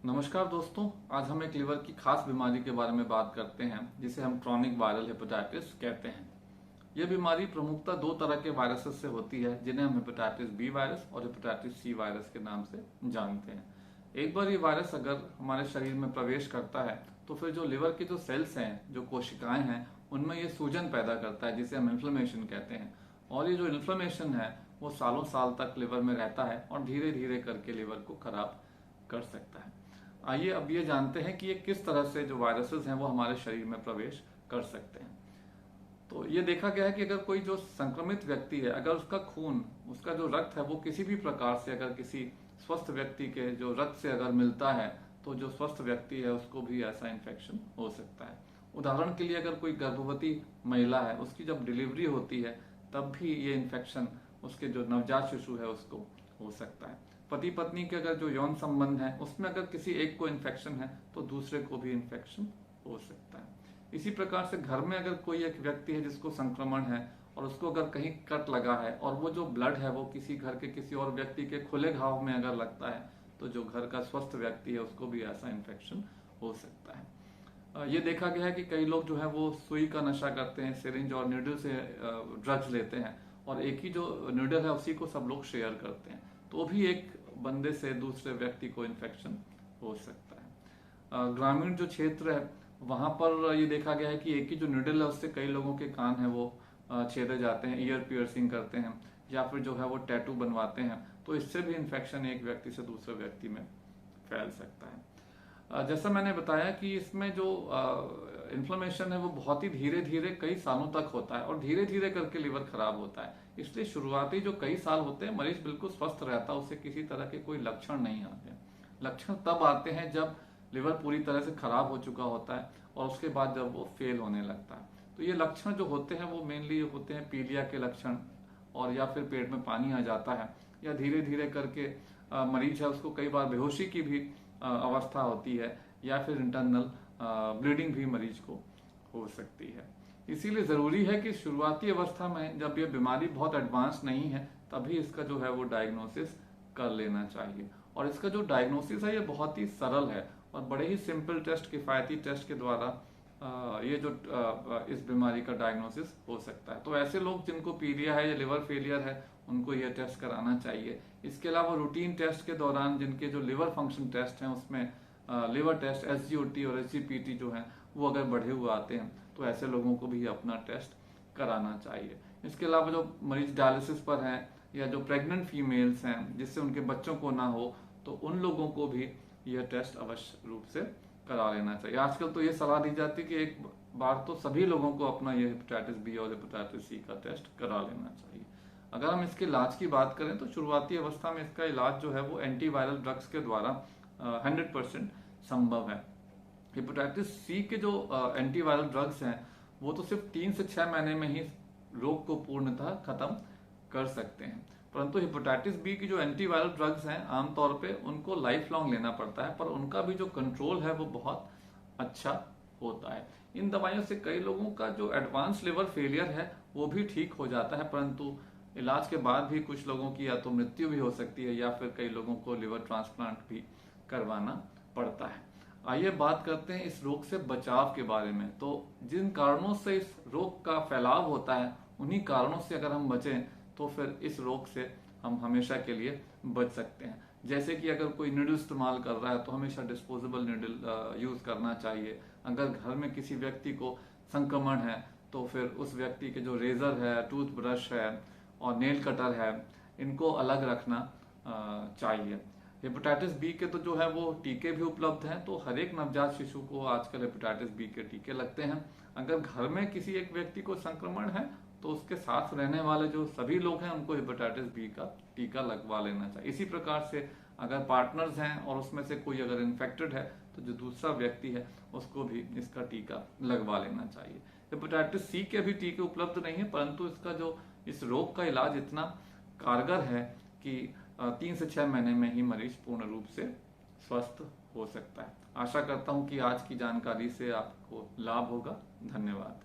नमस्कार दोस्तों, आज हम एक लिवर की खास बीमारी के बारे में बात करते हैं जिसे हम क्रॉनिक वायरल हेपेटाइटिस कहते हैं। यह बीमारी प्रमुखतः दो तरह के वायरसेस से होती है जिन्हें हम हेपेटाइटिस बी वायरस और हेपेटाइटिस सी वायरस के नाम से जानते हैं। एक बार ये वायरस अगर हमारे शरीर में प्रवेश करता है तो फिर जो लिवर के जो सेल्स हैं, जो कोशिकाएं हैं, उनमें ये सूजन पैदा करता है जिसे हम इन्फ्लेमेशन कहते हैं। और ये जो इन्फ्लेमेशन है वो सालों साल तक लिवर में रहता है और धीरे धीरे करके लिवर को खराब कर सकता है। आइए अब ये जानते हैं कि ये किस तरह से जो वायरसेस हैं वो हमारे शरीर में प्रवेश कर सकते हैं। तो ये देखा गया है कि अगर कोई जो संक्रमित व्यक्ति है, अगर उसका खून, उसका जो रक्त है वो किसी भी प्रकार से अगर किसी स्वस्थ व्यक्ति के जो रक्त से अगर मिलता है तो जो स्वस्थ व्यक्ति है उसको भी ऐसा इन्फेक्शन हो सकता है। उदाहरण के लिए अगर कोई गर्भवती महिला है, उसकी जब डिलीवरी होती है तब भी ये इन्फेक्शन उसके जो नवजात शिशु है उसको हो सकता है। पति पत्नी के अगर जो यौन संबंध है उसमें अगर किसी एक को इन्फेक्शन है तो दूसरे को भी इन्फेक्शन हो सकता है। इसी प्रकार से घर में अगर कोई एक व्यक्ति है जिसको संक्रमण है और उसको अगर कहीं कट लगा है और वो जो ब्लड है वो किसी घर के किसी और व्यक्ति के खुले घाव में अगर लगता है तो जो घर का स्वस्थ व्यक्ति है उसको भी ऐसा इन्फेक्शन हो सकता है। ये देखा गया है कि कई लोग जो है वो सुई का नशा करते हैं, सिरिंज और नीडल से ड्रग्स लेते हैं और एक ही जो नीडल है उसी को सब लोग शेयर करते हैं, तो भी एक बंदे से दूसरे व्यक्ति को इन्फेक्शन हो सकता है। ग्रामीण जो क्षेत्र है वहां पर ये देखा गया है कि एक ही जो निडल है उससे कई लोगों के कान है वो छेदे जाते हैं, ईयर पियर्सिंग करते हैं या फिर जो है वो टैटू बनवाते हैं, तो इससे भी इन्फेक्शन एक व्यक्ति से दूसरे व्यक्ति में फैल सकता है। जैसा मैंने बताया कि इसमें जो इन्फ्लेमेशन है वो बहुत ही धीरे धीरे कई सालों तक होता है और धीरे धीरे करके लिवर खराब होता है। इसलिए शुरुआती जो कई साल होते हैं मरीज बिल्कुल स्वस्थ रहता है, उसे किसी तरह के कोई लक्षण नहीं आते। लक्षण तब आते हैं जब लिवर पूरी तरह से खराब हो चुका होता है और उसके बाद जब वो फेल होने लगता है। तो ये लक्षण जो होते हैं वो मेनली होते हैं पीलिया के लक्षण, और या फिर पेट में पानी आ जाता है, या धीरे धीरे करके मरीज है उसको कई बार बेहोशी की भी अवस्था होती है, या फिर इंटरनल ब्लीडिंग भी मरीज को हो सकती है। इसीलिए जरूरी है कि शुरुआती अवस्था में जब ये बीमारी बहुत एडवांस नहीं है तभी इसका जो है वो डायग्नोसिस कर लेना चाहिए। और इसका जो डायग्नोसिस है ये बहुत ही सरल है और बड़े ही सिंपल टेस्ट, किफायती टेस्ट के द्वारा ये जो इस बीमारी का डायग्नोसिस हो सकता है। तो ऐसे लोग जिनको पीलिया है या लिवर फेलियर है उनको ये टेस्ट कराना चाहिए। इसके अलावा रूटीन टेस्ट के दौरान जिनके जो लिवर फंक्शन टेस्ट हैं उसमें लिवर टेस्ट, SGOT और SGPT जो है वो अगर बढ़े हुए आते हैं तो ऐसे लोगों को भी अपना टेस्ट कराना चाहिए। इसके अलावा जो मरीज डायलिसिस पर हैं या जो प्रेग्नेंट फीमेल्स हैं जिससे उनके बच्चों को ना हो, तो उन लोगों को भी यह टेस्ट अवश्य रूप से करा लेना चाहिए। आजकल तो ये सलाह दी जाती है कि एक बार तो सभी लोगों को अपना ये हेपेटाइटिस बी और हेपेटाइटिस सी का टेस्ट करा लेना चाहिए। अगर हम इसके इलाज की बात करें तो शुरुआती अवस्था में इसका इलाज जो है वो एंटीवायरल ड्रग्स के द्वारा 100% संभव है। हेपेटाइटिस सी के जो एंटीवायरल ड्रग्स हैं वो तो सिर्फ 3 से 6 महीने में ही रोग को पूर्णतः खत्म कर सकते हैं, परंतु हेपेटाइटिस बी की जो एंटीवायरल ड्रग्स हैं आमतौर पे उनको लाइफ लॉन्ग लेना पड़ता है, पर उनका भी जो कंट्रोल है वो बहुत अच्छा होता है। इन दवाइयों से कई लोगों का जो एडवांस लिवर फेलियर है वो भी ठीक हो जाता है, परंतु इलाज के बाद भी कुछ लोगों की या तो मृत्यु भी हो सकती है या फिर कई लोगों को लिवर ट्रांसप्लांट भी करवाना पड़ता है। आइए बात करते हैं इस रोग से बचाव के बारे में। तो जिन कारणों से इस रोग का फैलाव होता है उन्हीं कारणों से अगर हम बचें तो फिर इस रोग से हम हमेशा के लिए बच सकते हैं। जैसे कि अगर कोई नीडल इस्तेमाल कर रहा है तो हमेशा डिस्पोजेबल नीडल यूज करना चाहिए। अगर घर में किसी व्यक्ति को संक्रमण है तो फिर उस व्यक्ति के जो रेजर है, टूथब्रश है और नेल कटर है इनको अलग रखना चाहिए। हेपेटाइटिस बी के तो जो है वो टीके भी उपलब्ध हैं, तो हर एक नवजात शिशु को आजकल हेपेटाइटिस बी के टीके लगते हैं। अगर घर में किसी एक व्यक्ति को संक्रमण है तो उसके साथ रहने वाले जो सभी लोग हैं उनको हेपेटाइटिस बी का टीका लगवा लेना चाहिए। इसी प्रकार से अगर पार्टनर्स हैं और उसमें से कोई अगर इन्फेक्टेड है तो जो दूसरा व्यक्ति है उसको भी इसका टीका लगवा लेना चाहिए। हेपेटाइटिस सी के भी टीके उपलब्ध नहीं है, परंतु इसका जो इस रोग का इलाज इतना कारगर है कि 3 से 6 महीने में ही मरीज पूर्ण रूप से स्वस्थ हो सकता है। आशा करता हूं कि आज की जानकारी से आपको लाभ होगा। धन्यवाद।